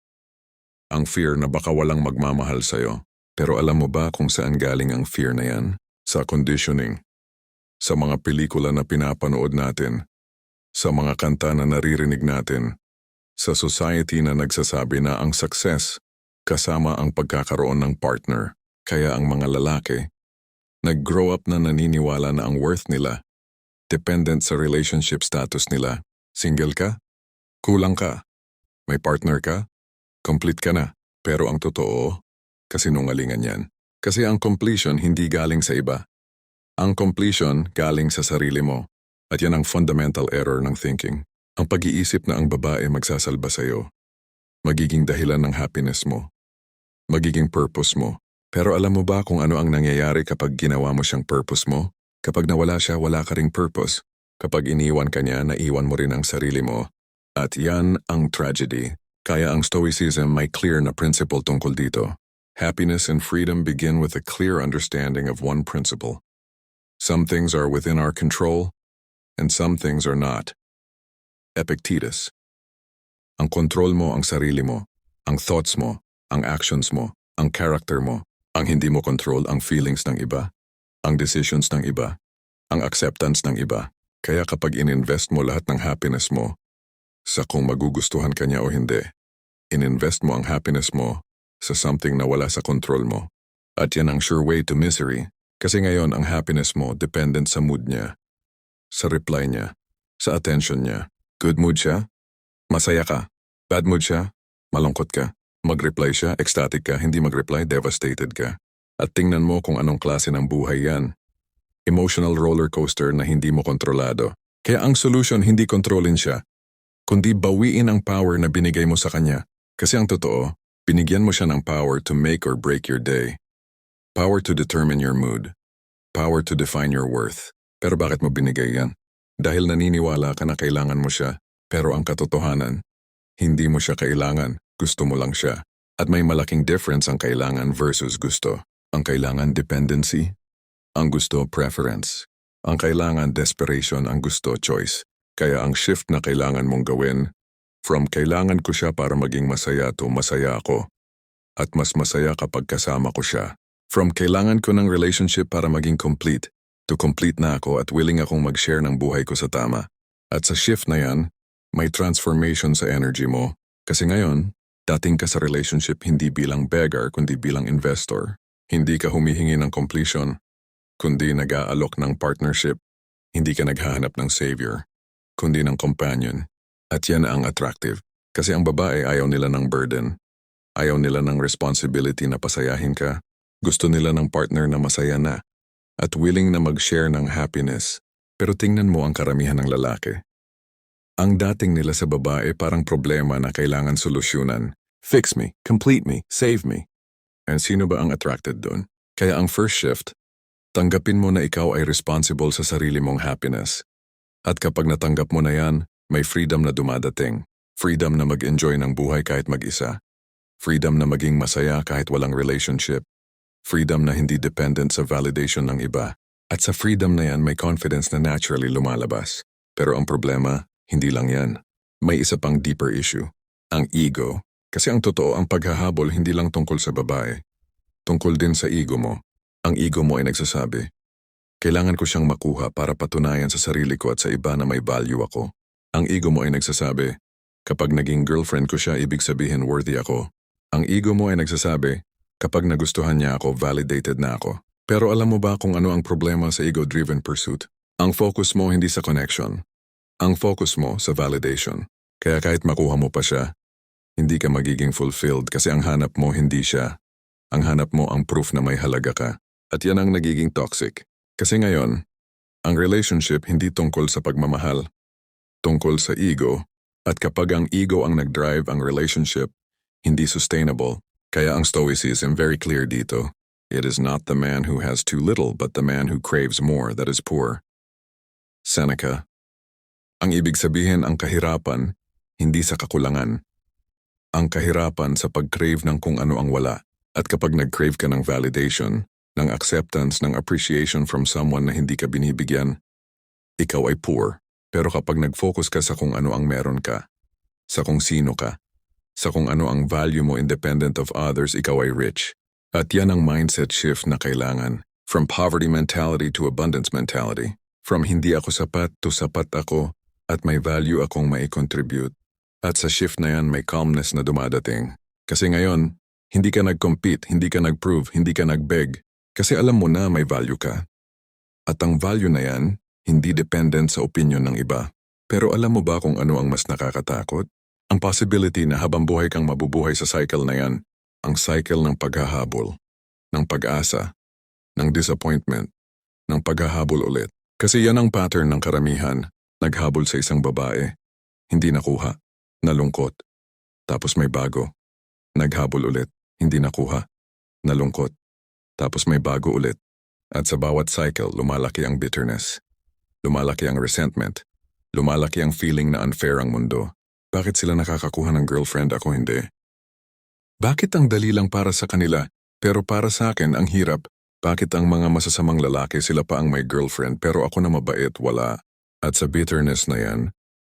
Ang fear na baka walang magmamahal sa'yo. Pero alam mo ba kung saan galing ang fear na yan? Sa conditioning. Sa mga pelikula na pinapanood natin. Sa mga kanta na naririnig natin. Sa society na nagsasabi na ang success kasama ang pagkakaroon ng partner. Kaya ang mga lalaki, nag-grow up na naniniwala na ang worth nila, dependent sa relationship status nila. Single ka? Kulang ka. May partner ka? Complete ka na. Pero ang totoo, kasinungalingan yan. Kasi ang completion hindi galing sa iba. Ang completion galing sa sarili mo. At yan ang fundamental error ng thinking. Ang pag-iisip na ang babae magsasalba sa'yo. Magiging dahilan ng happiness mo. Magiging purpose mo. Pero alam mo ba kung ano ang nangyayari kapag ginawa mo siyang purpose mo? Kapag nawala siya, wala ka ring purpose. Kapag iniwan ka niya, naiwan mo rin ang sarili mo. At yan ang tragedy. Kaya ang Stoicism may clear na principle tungkol dito. Happiness and freedom begin with a clear understanding of one principle. Some things are within our control, and some things are not. Epictetus. Ang control mo ang sarili mo, ang thoughts mo, ang actions mo, ang character mo. Ang hindi mo control ang feelings ng iba, ang decisions ng iba, ang acceptance ng iba. Kaya kapag ininvest mo lahat ng happiness mo sa kung magugustuhan ka niya o hindi, ininvest mo ang happiness mo sa something na wala sa control mo. At yan ang sure way to misery. Kasi ngayon ang happiness mo dependent sa mood niya, sa reply niya, sa attention niya. Good mood siya? Masaya ka. Bad mood siya? Malungkot ka. Mag-reply siya, ecstatic ka, hindi mag-reply, devastated ka. At tingnan mo kung anong klase ng buhay yan. Emotional roller coaster na hindi mo kontrolado. Kaya ang solution hindi kontrolin siya, kundi bawiin ang power na binigay mo sa kanya. Kasi ang totoo, binigyan mo siya ng power to make or break your day. Power to determine your mood. Power to define your worth. Pero bakit mo binigay yan? Dahil naniniwala ka na kailangan mo siya, pero ang katotohanan, hindi mo siya kailangan, gusto mo lang siya. At may malaking difference ang kailangan versus gusto. Ang kailangan dependency, ang gusto preference. Ang kailangan desperation, ang gusto choice. Kaya ang shift na kailangan mong gawin, from kailangan ko siya para maging masaya to masaya ako. At mas masaya kapag kasama ko siya. From kailangan ko ng relationship para maging complete, to complete na ako at willing akong mag-share ng buhay ko sa tama. At sa shift na yan, may transformation sa energy mo. Kasi ngayon, dating ka sa relationship hindi bilang beggar kundi bilang investor. Hindi ka humihingi ng completion, kundi nag-aalok ng partnership. Hindi ka naghahanap ng savior, kundi ng companion. At yan ang attractive. Kasi ang babae ayaw nila ng burden. Ayaw nila ng responsibility na pasayahin ka. Gusto nila ng partner na masaya na. At willing na mag-share ng happiness. Pero tingnan mo ang karamihan ng lalaki. Ang dating nila sa babae parang problema na kailangan solusyonan. Fix me, complete me, save me. And sino ba ang attracted doon? Kaya ang first shift, tanggapin mo na ikaw ay responsible sa sarili mong happiness. At kapag natanggap mo na yan, may freedom na dumadating. Freedom na mag-enjoy ng buhay kahit mag-isa. Freedom na maging masaya kahit walang relationship. Freedom na hindi dependent sa validation ng iba. At sa freedom na yan, may confidence na naturally lumalabas. Pero ang problema, hindi lang yan. May isa pang deeper issue. Ang ego. Kasi ang totoo, ang paghahabol hindi lang tungkol sa babae. Tungkol din sa ego mo. Ang ego mo ay nagsasabi, kailangan ko siyang makuha para patunayan sa sarili ko at sa iba na may value ako. Ang ego mo ay nagsasabi, kapag naging girlfriend ko siya, ibig sabihin worthy ako. Ang ego mo ay nagsasabi, kapag nagustuhan niya ako, validated na ako. Pero alam mo ba kung ano ang problema sa ego-driven pursuit? Ang focus mo hindi sa connection. Ang focus mo sa validation. Kaya kahit makuha mo pa siya, hindi ka magiging fulfilled kasi ang hanap mo hindi siya. Ang hanap mo ang proof na may halaga ka. At yan ang nagiging toxic. Kasi ngayon, ang relationship hindi tungkol sa pagmamahal. Tungkol sa ego. At kapag ang ego ang nag-drive ang relationship, hindi sustainable. Kaya ang stoicism very clear dito. It is not the man who has too little but the man who craves more that is poor. Seneca. Ang ibig sabihin ang kahirapan, hindi sa kakulangan. Ang kahirapan sa pag-crave ng kung ano ang wala. At kapag nag-crave ka ng validation, ng acceptance, ng appreciation from someone na hindi ka binibigyan, ikaw ay poor. Pero kapag nag-focus ka sa kung ano ang meron ka, sa kung sino ka, sa kung ano ang value mo independent of others, ikaw ay rich. At yan ang mindset shift na kailangan. From poverty mentality to abundance mentality. From hindi ako sapat to sapat ako at may value akong mai-contribute. At sa shift na yan may calmness na dumadating. Kasi ngayon, hindi ka nag-compete, hindi ka nag-prove, hindi ka nag-beg. Kasi alam mo na may value ka. At ang value na yan, hindi dependent sa opinion ng iba. Pero alam mo ba kung ano ang mas nakakatakot? Ang possibility na habang buhay kang mabubuhay sa cycle na yan, ang cycle ng paghahabol, ng pag-asa, ng disappointment, ng paghahabol ulit. Kasi yan ang pattern ng karamihan, naghabol sa isang babae, hindi nakuha, nalungkot, tapos may bago. Naghabol ulit, hindi nakuha, nalungkot, tapos may bago ulit. At sa bawat cycle, lumalaki ang bitterness, lumalaki ang resentment, lumalaki ang feeling na unfair ang mundo. Bakit sila nakakakuha ng girlfriend, ako hindi? Bakit ang dali lang para sa kanila, pero para sa akin ang hirap? Bakit ang mga masasamang lalaki sila pa ang may girlfriend pero ako na mabait, wala? At sa bitterness na yan,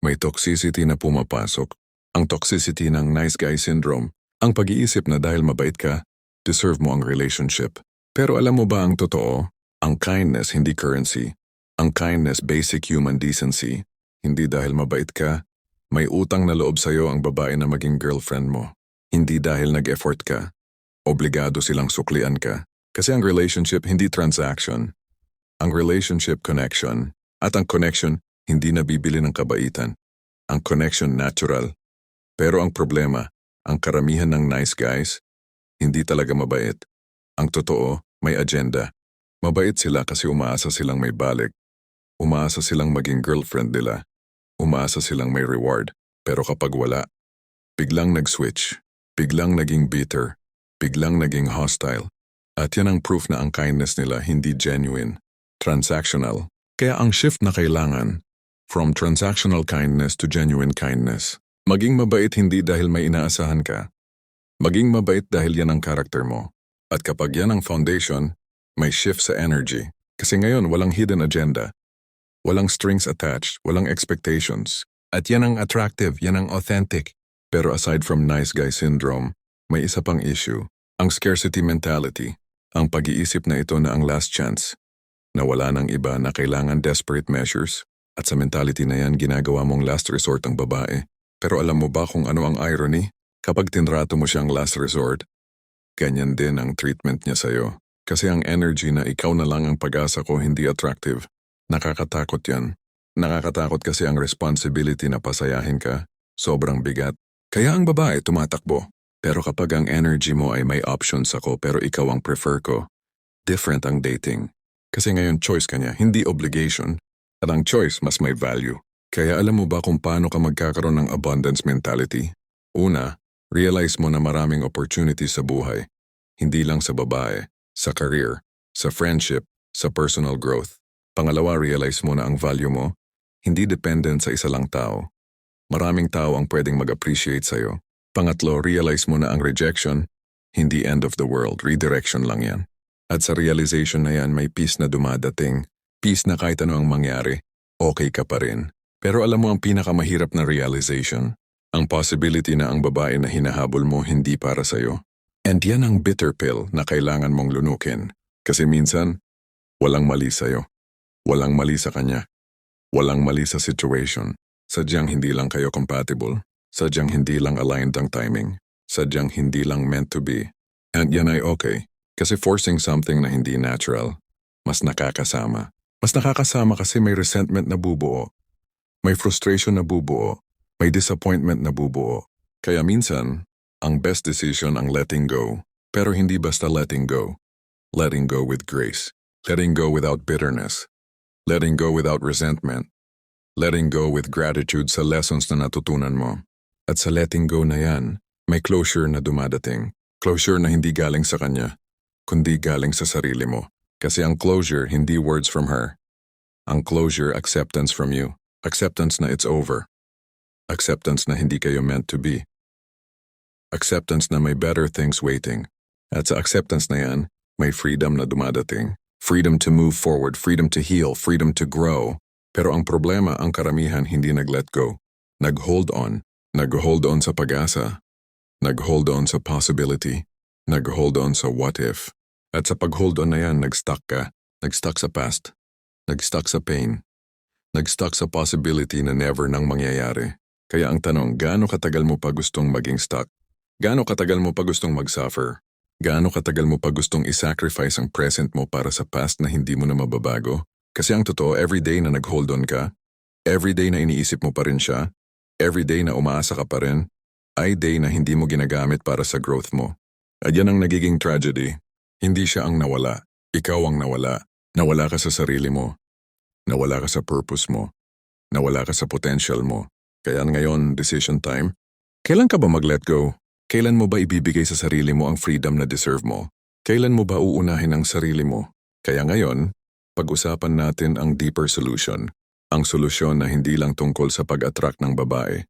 may toxicity na pumapasok. Ang toxicity ng nice guy syndrome. Ang pag-iisip na dahil mabait ka, deserve mo ang relationship. Pero alam mo ba ang totoo? Ang kindness hindi currency. Ang kindness basic human decency. Hindi dahil mabait ka, may utang na loob sa'yo ang babae na maging girlfriend mo. Hindi dahil nag-effort ka. Obligado silang suklian ka. Kasi ang relationship hindi transaction. Ang relationship connection. At ang connection hindi nabibili ng kabaitan. Ang connection natural. Pero ang problema, ang karamihan ng nice guys, hindi talaga mabait. Ang totoo, may agenda. Mabait sila kasi umaasa silang may balik. Umaasa silang maging girlfriend nila. Umaasa silang may reward. Pero kapag wala, biglang nag-switch. Biglang naging bitter. Biglang naging hostile. At yan ang proof na ang kindness nila hindi genuine. Transactional. Kaya ang shift na kailangan, From transactional kindness to genuine kindness. Maging mabait hindi dahil may inaasahan ka. Maging mabait dahil yan ang karakter mo. At kapag yan ang foundation, may shift sa energy. Kasi ngayon walang hidden agenda. Walang strings attached, walang expectations. At yan ang attractive, yan ang authentic. Pero aside from nice guy syndrome, may isa pang issue. Ang scarcity mentality. Ang pag-iisip na ito na ang last chance. Na wala ng iba na kailangan desperate measures. At sa mentality na yan, ginagawa mong last resort ang babae. Pero alam mo ba kung ano ang irony? Kapag tinrato mo siyang last resort, ganyan din ang treatment niya sa'yo. Kasi ang energy na ikaw na lang ang pag-asa ko hindi attractive. Nakakatakot yan. Nakakatakot kasi ang responsibility na pasayahin ka, sobrang bigat. Kaya ang babae tumatakbo. Pero kapag ang energy mo ay may options ako pero ikaw ang prefer ko, different ang dating. Kasi ngayon choice ka niya, hindi obligation. At ang choice mas may value. Kaya alam mo ba kung paano ka magkakaroon ng abundance mentality? Una, realize mo na maraming opportunities sa buhay. Hindi lang sa babae, sa career, sa friendship, sa personal growth. Pangalawa, realize mo na ang value mo, hindi dependent sa isa lang tao. Maraming tao ang pwedeng mag-appreciate sa'yo. Pangatlo, realize mo na ang rejection, hindi end of the world, redirection lang yan. At sa realization na yan, may peace na dumadating. Peace na kahit ano ang mangyari, okay ka pa rin. Pero alam mo ang pinakamahirap na realization? Ang possibility na ang babae na hinahabol mo hindi para sa'yo. And yan ang bitter pill na kailangan mong lunukin. Kasi minsan, walang mali sa'yo. Walang mali sa kanya. Walang mali sa situation. Sadyang hindi lang kayo compatible. Sadyang hindi lang aligned ang timing. Sadyang hindi lang meant to be. And yan ay okay. Kasi forcing something na hindi natural, mas nakakasama. Mas nakakasama kasi may resentment na bubuo. May frustration na bubuo. May disappointment na bubuo. Kaya minsan, ang best decision ang letting go. Pero hindi basta letting go. Letting go with grace. Letting go without bitterness. Letting go without resentment. Letting go with gratitude sa lessons na natutunan mo. At sa letting go na yan, may closure na dumadating. Closure na hindi galing sa kanya, kundi galing sa sarili mo. Kasi ang closure, hindi words from her. Ang closure, acceptance from you. Acceptance na it's over. Acceptance na hindi kayo meant to be. Acceptance na may better things waiting. At sa acceptance na yan, may freedom na dumadating. Freedom to move forward, freedom to heal, freedom to grow. Pero ang problema, ang karamihan hindi nag-let go. Nag-hold on. Nag-hold on sa pag-asa. Nag-hold on sa possibility. Nag-hold on sa what if. At sa pag-hold on na yan, nag-stuck ka. Nag-stuck sa past. Nag-stuck sa pain. Nag-stuck sa possibility na never nang mangyayari. Kaya ang tanong, gaano katagal mo pa gustong maging stuck? Gaano katagal mo pa gustong mag-suffer? Gaano katagal mo pa gustong i-sacrifice ang present mo para sa past na hindi mo na mababago? Kasi ang totoo, everyday na nag-hold on ka, everyday na iniisip mo pa rin siya, everyday na umaasa ka pa rin, ay day na hindi mo ginagamit para sa growth mo. At yan ang nagiging tragedy. Hindi siya ang nawala. Ikaw ang nawala. Nawala ka sa sarili mo. Nawala ka sa purpose mo. Nawala ka sa potential mo. Kaya ngayon, decision time. Kailan ka ba mag-let go? Kailan mo ba ibibigay sa sarili mo ang freedom na deserve mo? Kailan mo ba uunahin ang sarili mo? Kaya ngayon, pag-usapan natin ang deeper solution. Ang solusyon na hindi lang tungkol sa pag-attract ng babae,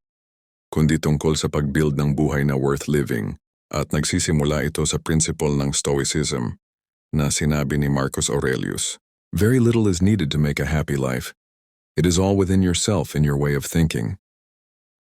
kundi tungkol sa pag-build ng buhay na worth living. At nagsisimula ito sa principle ng Stoicism na sinabi ni Marcus Aurelius. Very little is needed to make a happy life. It is all within yourself and your way of thinking.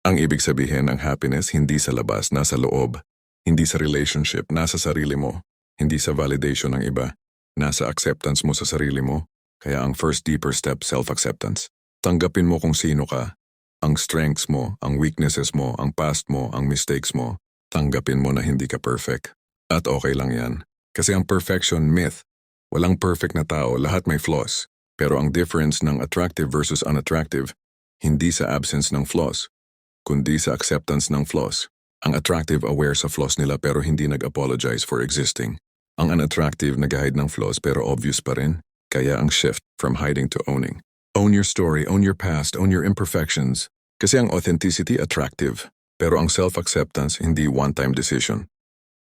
Ang ibig sabihin ng happiness hindi sa labas, nasa loob. Hindi sa relationship, nasa sarili mo. Hindi sa validation ng iba, nasa acceptance mo sa sarili mo. Kaya ang first deeper step, self-acceptance. Tanggapin mo kung sino ka. Ang strengths mo, ang weaknesses mo, ang past mo, ang mistakes mo. Tanggapin mo na hindi ka perfect. At okay lang yan. Kasi ang perfection myth. Walang perfect na tao, lahat may flaws. Pero ang difference ng attractive versus unattractive, hindi sa absence ng flaws, kundi sa acceptance ng flaws. Ang attractive aware sa flaws nila pero hindi nag-apologize for existing. Ang unattractive nag-hide ng flaws pero obvious pa rin. Kaya ang shift from hiding to owning. Own your story, own your past, own your imperfections. Kasi ang authenticity attractive. Pero ang self-acceptance hindi one-time decision.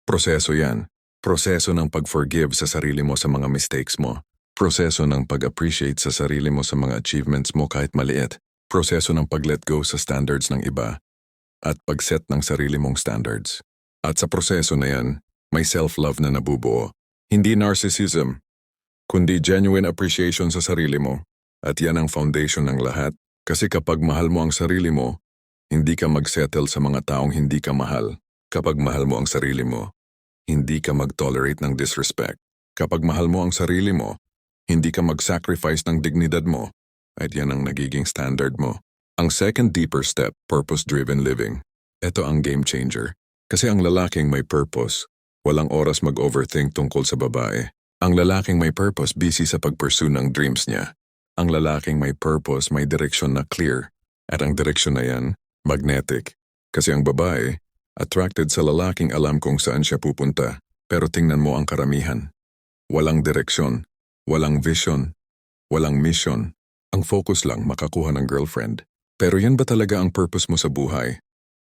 Proseso yan. Proseso ng pag-forgive sa sarili mo sa mga mistakes mo. Proseso ng pag-appreciate sa sarili mo sa mga achievements mo kahit maliit. Proseso ng pag-let go sa standards ng iba at pag-set ng sarili mong standards. At sa proseso na yan, may self-love na nabubuo. Hindi narcissism, kundi genuine appreciation sa sarili mo. At yan ang foundation ng lahat. Kasi kapag mahal mo ang sarili mo, hindi ka mag-settle sa mga taong hindi ka mahal. Kapag mahal mo ang sarili mo, hindi ka mag-tolerate ng disrespect. Kapag mahal mo ang sarili mo, hindi ka mag-sacrifice ng dignidad mo. At yan ang nagiging standard mo. Ang second deeper step, purpose-driven living. Ito ang game changer. Kasi ang lalaking may purpose, walang oras mag-overthink tungkol sa babae. Ang lalaking may purpose, busy sa pag-pursue ng dreams niya. Ang lalaking may purpose, may direksyon na clear. At ang direksyon na yan, magnetic. Kasi ang babae, attracted sa lalaking alam kung saan siya pupunta. Pero tingnan mo ang karamihan. Walang direksyon, walang vision, walang mission. Ang focus lang makakuha ng girlfriend. Pero yan ba talaga ang purpose mo sa buhay?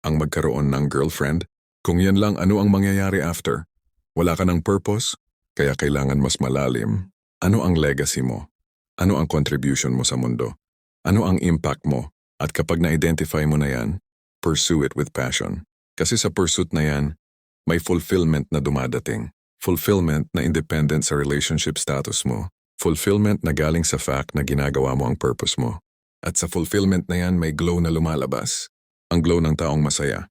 Ang magkaroon ng girlfriend? Kung yan lang, ano ang mangyayari after? Wala ka ng purpose? Kaya kailangan mas malalim. Ano ang legacy mo? Ano ang contribution mo sa mundo? Ano ang impact mo? At kapag na-identify mo na yan, pursue it with passion. Kasi sa pursuit na yan, may fulfillment na dumadating. Fulfillment na independent sa relationship status mo. Fulfillment na galing sa fact na ginagawa mo ang purpose mo. At sa fulfillment na yan, may glow na lumalabas. Ang glow ng taong masaya.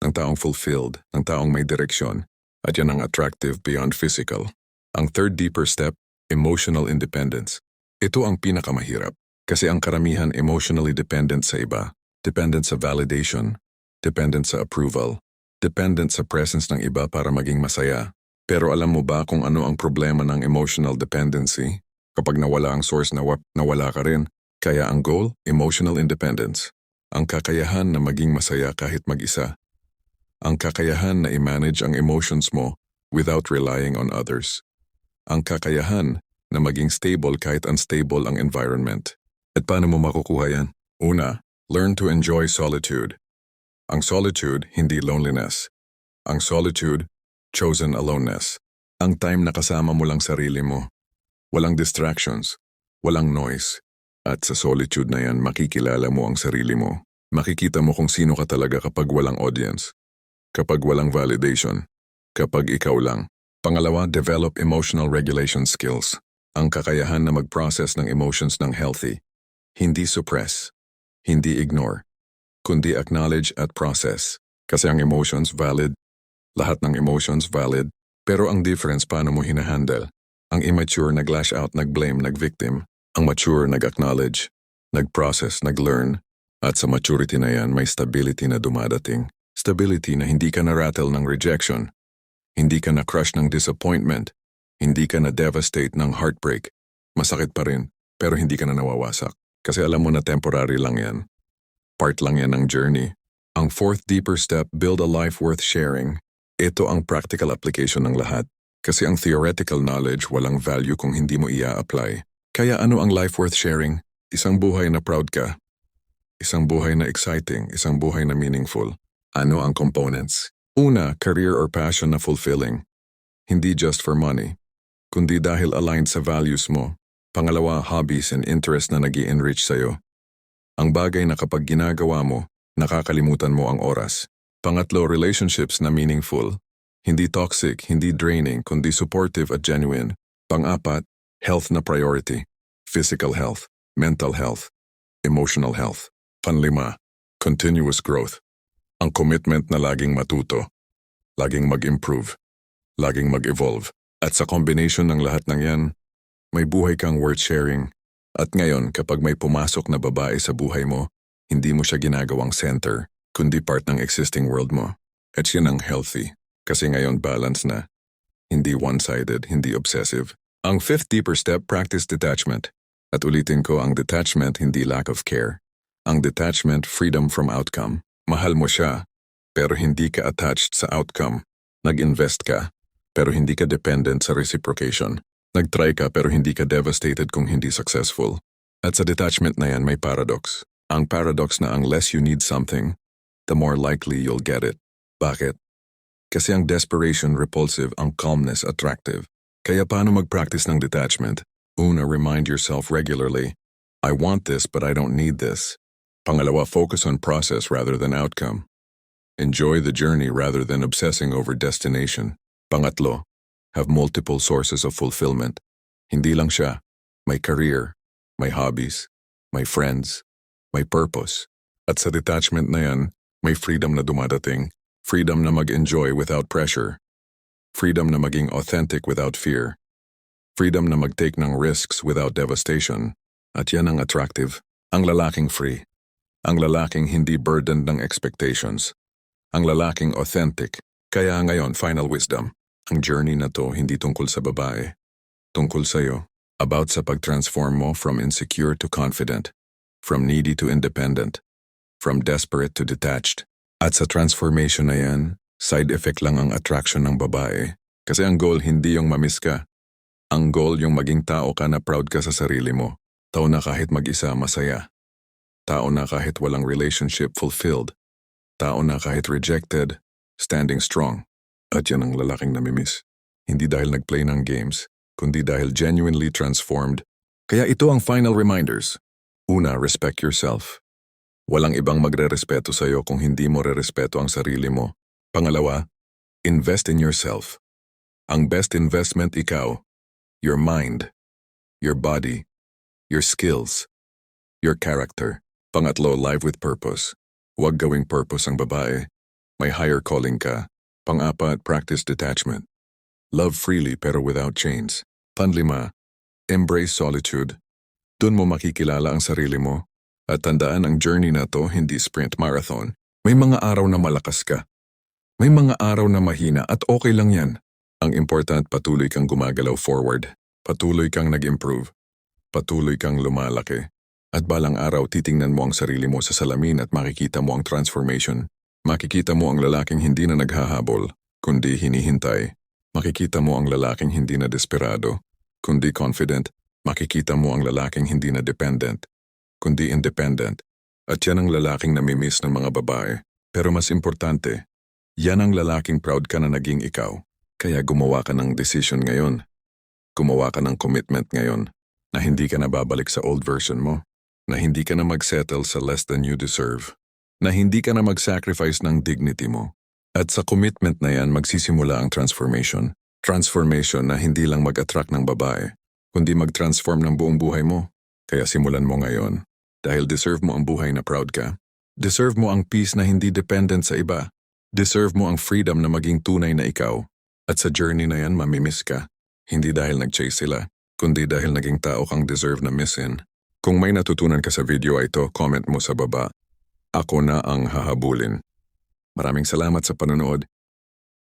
Ng taong fulfilled, ng taong may direksyon. At yan ang attractive beyond physical. Ang third deeper step, emotional independence. Ito ang pinakamahirap. Kasi ang karamihan emotionally dependent sa iba. Dependent sa validation. Dependent sa approval. Dependent sa presence ng iba para maging masaya. Pero alam mo ba kung ano ang problema ng emotional dependency? Kapag nawala ang source, nawala ka rin. Kaya ang goal, emotional independence. Ang kakayahan na maging masaya kahit mag-isa. Ang kakayahan na i-manage ang emotions mo without relying on others. Ang kakayahan na maging stable kahit unstable ang environment. At paano mo makukuha yan? Una, learn to enjoy solitude. Ang solitude, hindi loneliness. Ang solitude, chosen aloneness. Ang time na kasama mo lang sarili mo. Walang distractions, walang noise. At sa solitude na yan, makikilala mo ang sarili mo. Makikita mo kung sino ka talaga kapag walang audience. Kapag walang validation. Kapag ikaw lang. Pangalawa, develop emotional regulation skills. Ang kakayahan na mag-process ng emotions ng healthy. Hindi suppress. Hindi ignore. Kundi acknowledge at process. Kasi ang emotions valid. Lahat ng emotions valid, pero ang difference paano mo hinahandle. Ang immature nag-lash out, nag-blame, nag-victim. Ang mature nag-acknowledge, nag-process, nag-learn. At sa maturity na yan, may stability na dumadating. Stability na hindi ka na-rattle ng rejection. Hindi ka na-crush ng disappointment. Hindi ka na-devastate ng heartbreak. Masakit pa rin, pero hindi ka na nawawasak. Kasi alam mo na temporary lang yan. Part lang yan ng journey. Ang fourth deeper step, build a life worth sharing. Ito ang practical application ng lahat. Kasi ang theoretical knowledge walang value kung hindi mo ia-apply. Kaya ano ang life worth sharing? Isang buhay na proud ka. Isang buhay na exciting. Isang buhay na meaningful. Ano ang components? Una, career or passion na fulfilling. Hindi just for money, kundi dahil aligned sa values mo. Pangalawa, hobbies and interests na nag-i-enrich sa'yo. Ang bagay na kapag ginagawa mo, nakakalimutan mo ang oras. Pangatlo, relationships na meaningful. Hindi toxic, hindi draining, kundi supportive at genuine. Pang-apat, health na priority. Physical health, mental health, emotional health. Panlima, continuous growth. Ang commitment na laging matuto, laging mag-improve, laging mag-evolve. At sa combination ng lahat ng yan, may buhay kang worth sharing. At ngayon, kapag may pumasok na babae sa buhay mo, hindi mo siya ginagawang center, kundi part ng existing world mo. At yan ang healthy. Kasi ngayon balance na. Hindi one-sided, hindi obsessive. Ang fifth deeper step, practice detachment. At ulitin ko, ang detachment hindi lack of care. Ang detachment, freedom from outcome. Mahal mo siya, pero hindi ka attached sa outcome. Nag-invest ka, pero hindi ka dependent sa reciprocation. Nag-try ka pero hindi ka devastated kung hindi successful. At sa detachment na yan may paradox. Ang paradox na ang less you need something, the more likely you'll get it. Bakit? Kasi ang desperation repulsive, ang calmness attractive. Kaya paano mag-practice ng detachment? Una, remind yourself regularly, I want this but I don't need this. Pangalawa, focus on process rather than outcome. Enjoy the journey rather than obsessing over destination. Pangatlo, have multiple sources of fulfillment. Hindi lang siya, may career, may hobbies, may friends, may purpose. At sa detachment na yan, may freedom na dumadating. Freedom na mag-enjoy without pressure. Freedom na maging authentic without fear. Freedom na mag-take ng risks without devastation. At yan ang attractive. Ang lalaking free. Ang lalaking hindi burdened ng expectations. Ang lalaking authentic. Kaya ngayon, final wisdom. Ang journey na to hindi tungkol sa babae. Tungkol sa'yo. About sa pag-transform mo from insecure to confident. From needy to independent. From desperate to detached. At sa transformation na yan, side effect lang ang attraction ng babae. Kasi ang goal hindi yung mamiss ka. Ang goal yung maging tao ka na proud ka sa sarili mo. Tao na kahit mag-isa masaya. Tao na kahit walang relationship fulfilled. Tao na kahit rejected, standing strong. At yan ang lalaking namimiss. Hindi dahil nag-play ng games, kundi dahil genuinely transformed. Kaya ito ang final reminders. Una, respect yourself. Walang ibang magre-respeto sa'yo kung hindi mo re-respeto ang sarili mo. Pangalawa, invest in yourself. Ang best investment ikaw, your mind, your body, your skills, your character. Pangatlo, live with purpose. Huwag gawing purpose ang babae. May higher calling ka. Pang-apat, practice detachment. Love freely pero without chains. Panlima, embrace solitude. Doon mo makikilala ang sarili mo. At tandaan ang journey na to hindi sprint marathon. May mga araw na malakas ka. May mga araw na mahina at okay lang yan. Ang important, patuloy kang gumagalaw forward. Patuloy kang nag-improve. Patuloy kang lumalaki. At balang araw titingnan mo ang sarili mo sa salamin at makikita mo ang transformation. Makikita mo ang lalaking hindi na naghahabol, kundi hinihintay. Makikita mo ang lalaking hindi na desperado, kundi confident. Makikita mo ang lalaking hindi na dependent, kundi independent. At yan ang lalaking namimiss ng mga babae. Pero mas importante, yan ang lalaking proud ka na naging ikaw. Kaya gumawa ka ng decision ngayon. Gumawa ka ng commitment ngayon na hindi ka na babalik sa old version mo. Na hindi ka na mag-settle sa less than you deserve. Na hindi ka na mag-sacrifice ng dignity mo. At sa commitment na yan, magsisimula ang transformation. Transformation na hindi lang mag-attract ng babae, kundi mag-transform ng buong buhay mo. Kaya simulan mo ngayon. Dahil deserve mo ang buhay na proud ka. Deserve mo ang peace na hindi dependent sa iba. Deserve mo ang freedom na maging tunay na ikaw. At sa journey na yan, mamimiss ka. Hindi dahil nag-chase sila, kundi dahil naging tao kang deserve na missin. Kung may natutunan ka sa video ito, comment mo sa baba. Ako na ang hahabulin. Maraming salamat sa panonood.